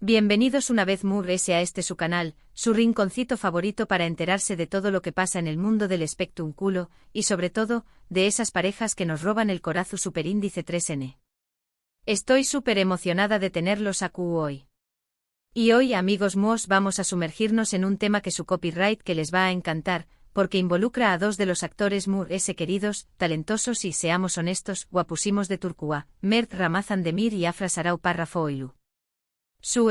Bienvenidos una vez más a este su canal, su rinconcito favorito para enterarse de todo lo que pasa en el mundo del espectáculo, y sobre todo, de esas parejas que nos roban el corazón superíndice 3N. Estoy súper emocionada de tenerlos aquí hoy. Y hoy, amigos míos, vamos a sumergirnos en un tema que su copyright que les va a encantar, porque involucra a dos de los actores queridos, talentosos y, seamos honestos, guapúsimos de Turquía, Mert Ramazan-Demir y Afra Sarau Parrafoğlu.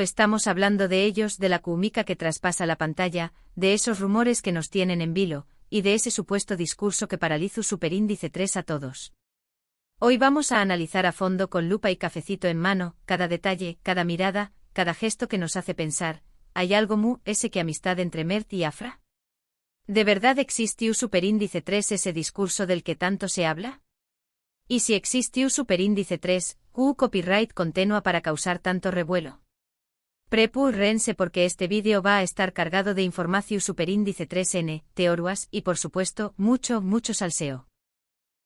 Estamos hablando de ellos, de la química que traspasa la pantalla, de esos rumores que nos tienen en vilo, y de ese supuesto discurso que paraliza superíndice 3 a todos. Hoy vamos a analizar a fondo con lupa y cafecito en mano, cada detalle, cada mirada, cada gesto que nos hace pensar, ¿hay algo que amistad entre Mert y Afra? ¿De verdad existe un superíndice 3 ese discurso del que tanto se habla? ¿Y si existe un superíndice 3, copyright continua para causar tanto revuelo? Prepárense porque este vídeo va a estar cargado de información superíndice 3N, teorías y por supuesto, mucho salseo.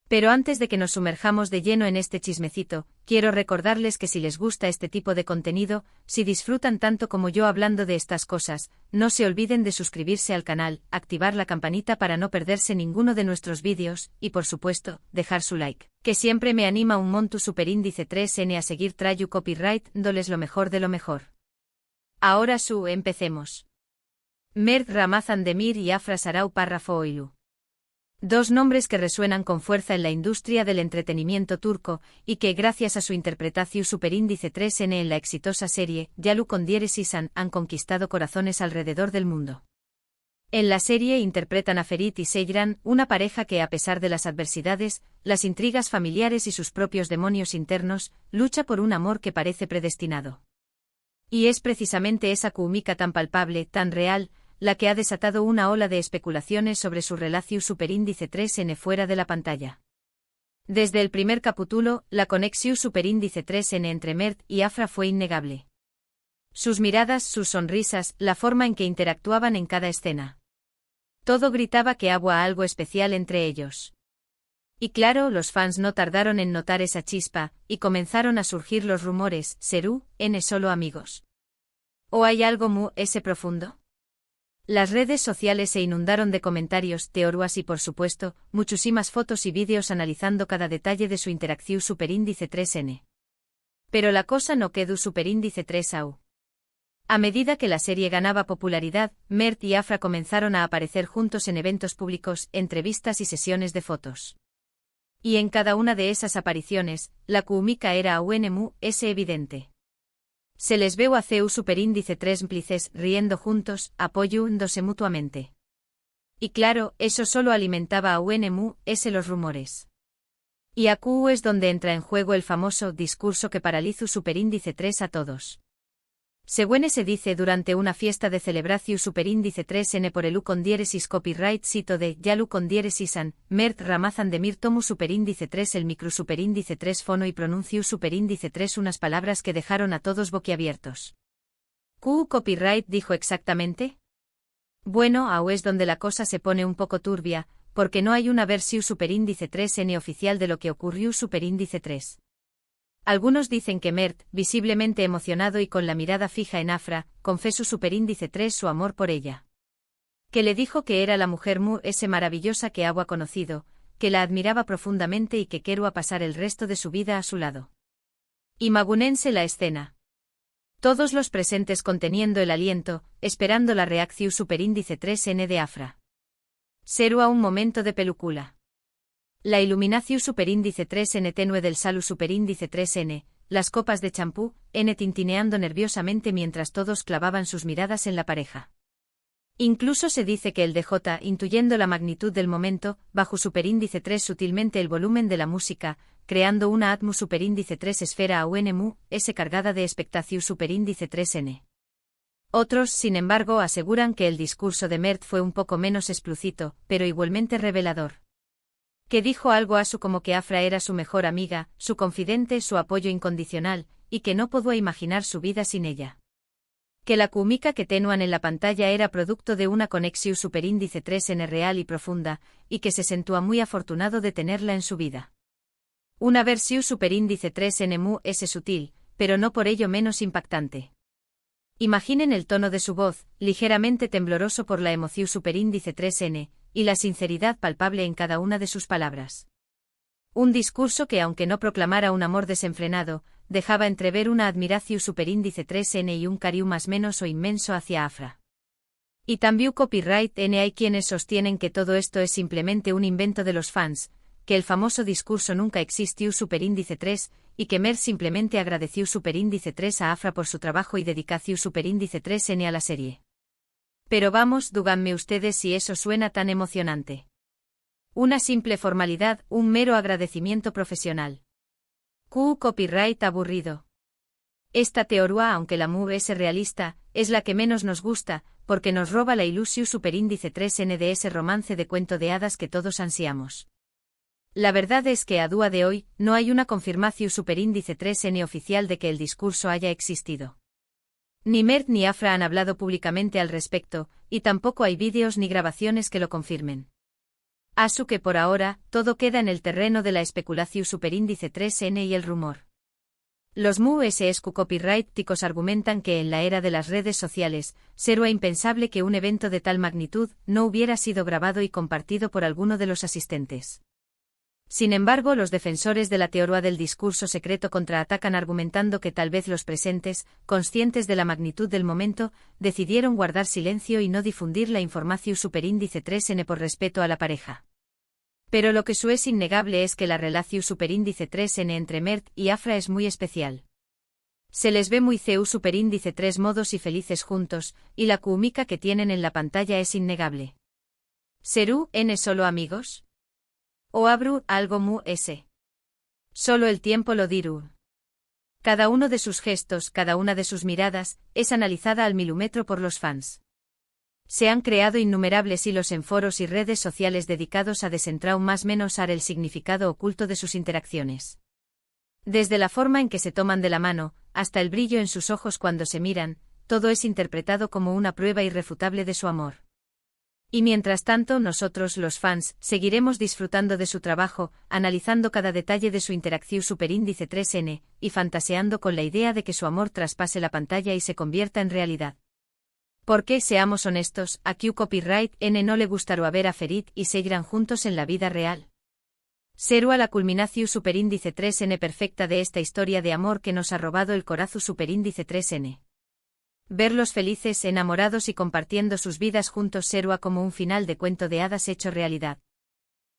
Pero antes de que nos sumerjamos de lleno en este chismecito, quiero recordarles que si les gusta este tipo de contenido, si disfrutan tanto como yo hablando de estas cosas, no se olviden de suscribirse al canal, activar la campanita para no perderse ninguno de nuestros vídeos, y por supuesto, dejar su like, que siempre me anima un montón superíndice 3N a seguir trayu copyright, dándoles lo mejor de lo mejor. Ahora empecemos. Mert Ramazan-Demir y Afra Sarau Parrafoğlu. Dos nombres que resuenan con fuerza en la industria del entretenimiento turco, y que gracias a su interpretación superíndice 3N en la exitosa serie, Yalu Kondieres İnsan, han conquistado corazones alrededor del mundo. En la serie interpretan a Ferit y Seyran, una pareja que a pesar de las adversidades, las intrigas familiares y sus propios demonios internos, lucha por un amor que parece predestinado. Y es precisamente esa química tan palpable, tan real, la que ha desatado una ola de especulaciones sobre su relación superíndice 3N fuera de la pantalla. Desde el primer capítulo, la conexión superíndice 3N entre Mert y Afra fue innegable. Sus miradas, sus sonrisas, la forma en que interactuaban en cada escena. Todo gritaba que había algo especial entre ellos. Y claro, los fans no tardaron en notar esa chispa, y comenzaron a surgir los rumores, ¿serú, solo amigos? ¿O hay algo ese profundo? Las redes sociales se inundaron de comentarios, teorías y por supuesto, muchísimas fotos y vídeos analizando cada detalle de su interacción superíndice 3N. Pero la cosa no quedó superíndice 3AU. A medida que la serie ganaba popularidad, Mert y Afra comenzaron a aparecer juntos en eventos públicos, entrevistas y sesiones de fotos. Y en cada una de esas apariciones, la química era evidente. Se les veo a CEU superíndice 3 cómplices, riendo juntos, apoyándose mutuamente. Y claro, eso solo alimentaba a los rumores. Y aquí es donde entra en juego el famoso discurso que paraliza superíndice 3 a todos. Según se dice durante una fiesta de celebración superíndice 3N por el Kondieres copyright cito de Yalu Kondieres İnsan, Mert Ramazan-Demir tomu superíndice 3 el micro superíndice 3 fono y pronuncio superíndice 3 unas palabras que dejaron a todos boquiabiertos. ¿Qué copyright dijo exactamente? Bueno, ahí es donde la cosa se pone un poco turbia, porque no hay una versión superíndice 3N oficial de lo que ocurrió superíndice 3. Algunos dicen que Mert, visiblemente emocionado y con la mirada fija en Afra, confesó superíndice 3 su amor por ella. Que le dijo que era la mujer maravillosa que había conocido, que la admiraba profundamente y que quería pasar el resto de su vida a su lado. Imagínense la escena. Todos los presentes conteniendo el aliento, esperando la reacción superíndice 3N de Afra. Será un momento de película. La iluminación superíndice 3N tenue del salu superíndice 3N, las copas de champú, tintineando nerviosamente mientras todos clavaban sus miradas en la pareja. Incluso se dice que el DJ, intuyendo la magnitud del momento, bajó superíndice 3 sutilmente el volumen de la música, creando una atmu superíndice 3 esfera cargada de expectación superíndice 3N. Otros, sin embargo, aseguran que el discurso de Mert fue un poco menos explícito, pero igualmente revelador. Que dijo algo como que Afra era su mejor amiga, su confidente, su apoyo incondicional, y que no podía imaginar su vida sin ella. Que la química que tenían en la pantalla era producto de una conexión superíndice 3N real y profunda, y que se sentía muy afortunado de tenerla en su vida. Una versión superíndice 3N sutil, pero no por ello menos impactante. Imaginen el tono de su voz, ligeramente tembloroso por la emoción superíndice 3N, y la sinceridad palpable en cada una de sus palabras. Un discurso que, aunque no proclamara un amor desenfrenado, dejaba entrever una admiración superíndice 3N y un cariño más menos o inmenso hacia Afra. Y también copyright N. Hay quienes sostienen que todo esto es simplemente un invento de los fans, que el famoso discurso nunca existió superíndice 3, y que Mert simplemente agradeció superíndice 3 a Afra por su trabajo y dedicación superíndice 3N a la serie. Pero vamos, díganme ustedes si eso suena tan emocionante. Una simple formalidad, un mero agradecimiento profesional. Copyright aburrido. Esta teoría, aunque la MU es realista, es la que menos nos gusta, porque nos roba la ilusión superíndice 3N de ese romance de cuento de hadas que todos ansiamos. La verdad es que a día de hoy, no hay una confirmación superíndice 3N oficial de que el discurso haya existido. Ni Mert ni Afra han hablado públicamente al respecto, y tampoco hay vídeos ni grabaciones que lo confirmen. Así que por ahora, todo queda en el terreno de la especulación superíndice 3N y el rumor. Los MUSQ copyrighticos argumentan que en la era de las redes sociales, sería impensable que un evento de tal magnitud no hubiera sido grabado y compartido por alguno de los asistentes. Sin embargo, los defensores de la teoría del discurso secreto contraatacan argumentando que tal vez los presentes, conscientes de la magnitud del momento, decidieron guardar silencio y no difundir la información superíndice 3N por respeto a la pareja. Pero lo que es innegable es que la relación superíndice 3N entre Mert y Afra es muy especial. Se les ve muy CU superíndice 3 modos y felices juntos, y la química que tienen en la pantalla es innegable. ¿Serú N solo amigos? ¿O abru algo mu ese? Solo el tiempo lo dirá. Cada uno de sus gestos, cada una de sus miradas, es analizada al milímetro por los fans. Se han creado innumerables hilos en foros y redes sociales dedicados a desentrar más menos el significado oculto de sus interacciones. Desde la forma en que se toman de la mano, hasta el brillo en sus ojos cuando se miran, todo es interpretado como una prueba irrefutable de su amor. Y mientras tanto nosotros, los fans, seguiremos disfrutando de su trabajo, analizando cada detalle de su interacción superíndice 3N, y fantaseando con la idea de que su amor traspase la pantalla y se convierta en realidad. Porque, seamos honestos, a Q Copyright N no le gustaría ver a Ferit y Seyran juntos en la vida real. Será la culminación superíndice 3N perfecta de esta historia de amor que nos ha robado el corazón superíndice 3N. Verlos felices, enamorados y compartiendo sus vidas juntos será como un final de cuento de hadas hecho realidad.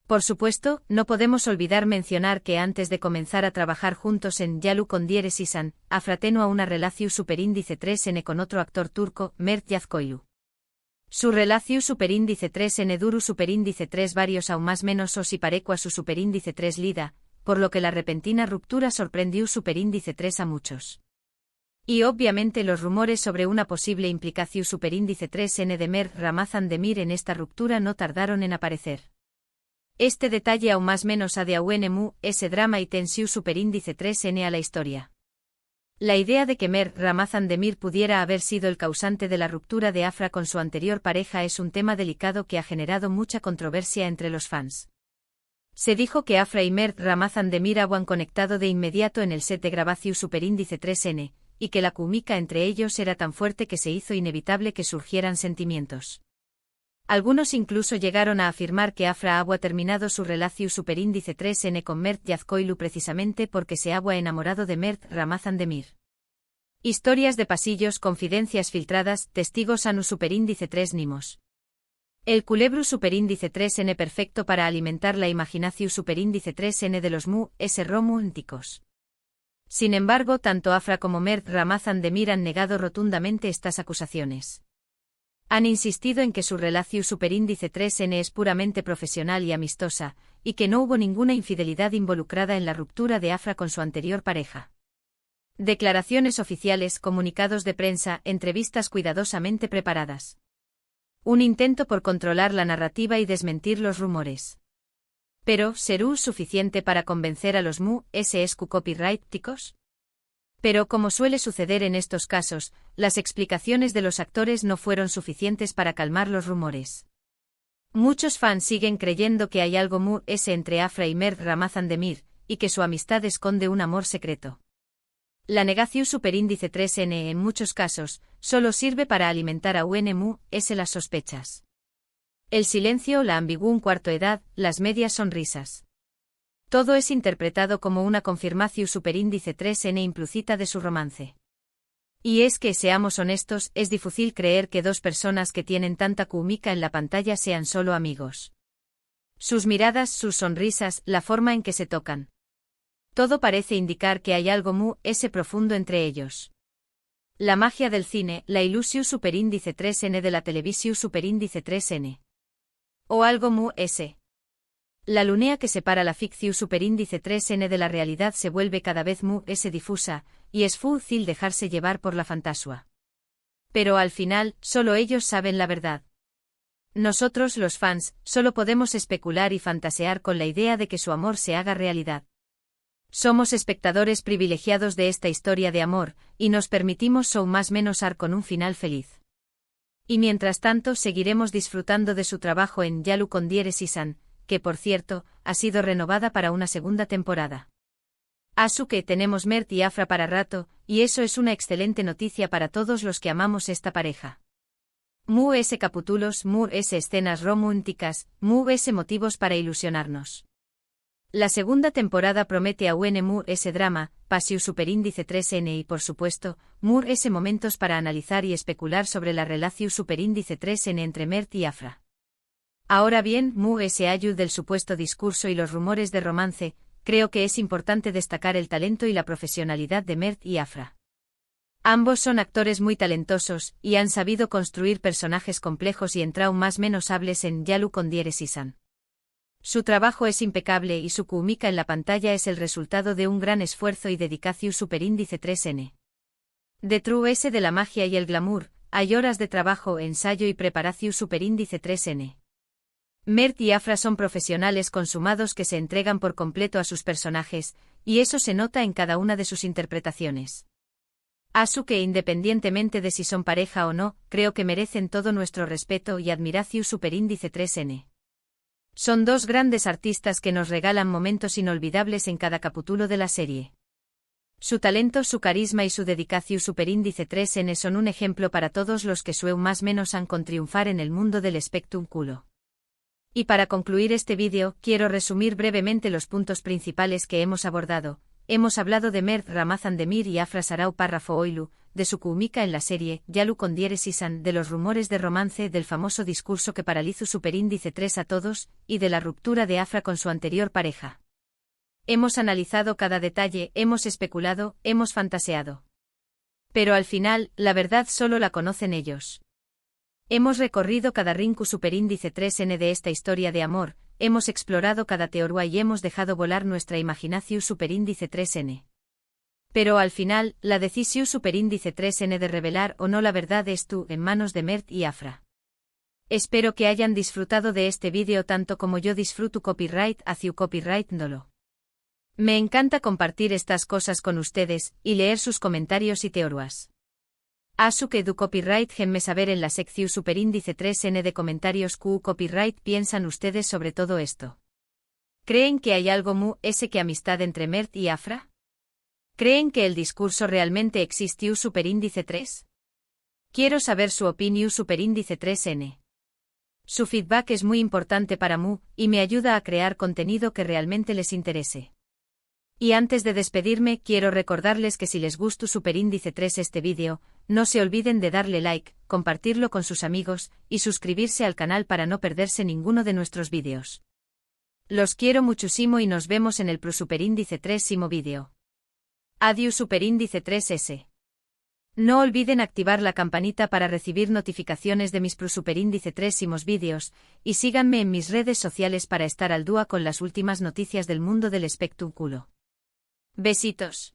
Por supuesto, no podemos olvidar mencionar que antes de comenzar a trabajar juntos en Yalu con Dieres Isan, Afra tenía una relación superíndice 3N con otro actor turco, Mert Yazkoylu. Su relación superíndice 3N duru superíndice 3 varios aún más menos o si parecua su superíndice 3 lida, por lo que la repentina ruptura sorprendió superíndice 3 a muchos. Y obviamente los rumores sobre una posible implicación superíndice 3N de Mert Ramazan Demir en esta ruptura no tardaron en aparecer. Este detalle aún más menos a de AUNMU, ese drama y tensión superíndice 3N a la historia. La idea de que Mert Ramazan Demir pudiera haber sido el causante de la ruptura de Afra con su anterior pareja es un tema delicado que ha generado mucha controversia entre los fans. Se dijo que Afra y Mert Ramazan Demir habían conectado de inmediato en el set de grabación superíndice 3N, y que la química entre ellos era tan fuerte que se hizo inevitable que surgieran sentimientos. Algunos incluso llegaron a afirmar que Afra había terminado su relación superíndice 3N con Mert Yazkoylu precisamente porque se había enamorado de Mert Ramazan Demir. Historias de pasillos, confidencias filtradas, testigos anu superíndice 3 nimos. El culebro superíndice 3N perfecto para alimentar la imaginación superíndice 3N de los MUSQ románticos. Sin embargo, tanto Afra como Mert Ramazan Demir han negado rotundamente estas acusaciones. Han insistido en que su relación superíndice 3N es puramente profesional y amistosa, y que no hubo ninguna infidelidad involucrada en la ruptura de Afra con su anterior pareja. Declaraciones oficiales, comunicados de prensa, entrevistas cuidadosamente preparadas. Un intento por controlar la narrativa y desmentir los rumores. Pero, ¿será suficiente para convencer a los MUSQ copyrighticos? Pero como suele suceder en estos casos, las explicaciones de los actores no fueron suficientes para calmar los rumores. Muchos fans siguen creyendo que hay algo MUSQ entre Afra y Mert Ramazan Demir, y que su amistad esconde un amor secreto. La negación superíndice 3N en muchos casos, solo sirve para alimentar a UNMU-S las sospechas. El silencio, la ambigüedad cuarto edad, las medias sonrisas. Todo es interpretado como una confirmación superíndice 3N implícita de su romance. Y es que, seamos honestos, es difícil creer que dos personas que tienen tanta química en la pantalla sean solo amigos. Sus miradas, sus sonrisas, la forma en que se tocan. Todo parece indicar que hay algo muy profundo entre ellos. La magia del cine, la ilusión superíndice 3N de la televisión superíndice 3N. O algo muy. La línea que separa la ficción superíndice 3N de la realidad se vuelve cada vez muy difusa, y es fácil dejarse llevar por la fantasía. Pero al final, solo ellos saben la verdad. Nosotros, los fans, solo podemos especular y fantasear con la idea de que su amor se haga realidad. Somos espectadores privilegiados de esta historia de amor, y nos permitimos show más menos ar con un final feliz. Y mientras tanto seguiremos disfrutando de su trabajo en Yalu Kondiere Season, que por cierto, ha sido renovada para una segunda temporada. Asu que tenemos Mert y Afra para rato, y eso es una excelente noticia para todos los que amamos esta pareja. Mu-S capítulos, Mu-S escenas románticas, Mu-S motivos para ilusionarnos. La segunda temporada promete a Mu-S drama, pasión superíndice 3N y por supuesto, Mu-S momentos para analizar y especular sobre la relación superíndice 3N entre Mert y Afra. Ahora bien, Mu-S ayud del supuesto discurso y los rumores de romance, creo que es importante destacar el talento y la profesionalidad de Mert y Afra. Ambos son actores muy talentosos, y han sabido construir personajes complejos y más menos hables en Yalu Kondiere Season. Su trabajo es impecable y su química en la pantalla es el resultado de un gran esfuerzo y dedicación superíndice 3N. Detrás de la magia y el glamour, hay horas de trabajo, ensayo y preparación superíndice 3N. Mert y Afra son profesionales consumados que se entregan por completo a sus personajes, y eso se nota en cada una de sus interpretaciones. Asu que independientemente de si son pareja o no, creo que merecen todo nuestro respeto y admiración superíndice 3N. Son dos grandes artistas que nos regalan momentos inolvidables en cada capítulo de la serie. Su talento, su carisma y su dedicación superíndice 3N son un ejemplo para todos los que más menos han con triunfar en el mundo del espectáculo. Y para concluir este vídeo, quiero resumir brevemente los puntos principales que hemos abordado. Hemos hablado de Mert Ramazan Demir y Afra Sarau Párrafo Oilu, de su química en la serie, Yalu Kondiere Season, de los rumores de romance, del famoso discurso que paralizó superíndice 3 a todos, y de la ruptura de Afra con su anterior pareja. Hemos analizado cada detalle, hemos especulado, hemos fantaseado. Pero al final, la verdad solo la conocen ellos. Hemos recorrido cada rincón superíndice 3N de esta historia de amor, hemos explorado cada teoría y hemos dejado volar nuestra imaginación superíndice 3N. Pero al final, la decisión superíndice 3N de revelar o no la verdad estuvo en manos de Mert y Afra. Espero que hayan disfrutado de este vídeo tanto como yo disfruto copyright hacia copyright dolo. Me encanta compartir estas cosas con ustedes y leer sus comentarios y teorías. Asu que du copyright genme saber en la sección superíndice 3N de comentarios Q copyright piensan ustedes sobre todo esto. ¿Creen que hay algo mu-S que amistad entre Mert y Afra? ¿Creen que el discurso realmente existió superíndice 3? Quiero saber su opinión superíndice 3N. Su feedback es muy importante para Mu, y me ayuda a crear contenido que realmente les interese. Y antes de despedirme, quiero recordarles que si les gustó superíndice 3 este vídeo, no se olviden de darle like, compartirlo con sus amigos, y suscribirse al canal para no perderse ninguno de nuestros vídeos. Los quiero muchísimo y nos vemos en el superíndice 3º vídeo. Adiós superíndice 3S. No olviden activar la campanita para recibir notificaciones de mis superíndice 3º vídeos, y síganme en mis redes sociales para estar al día con las últimas noticias del mundo del espectáculo. Besitos.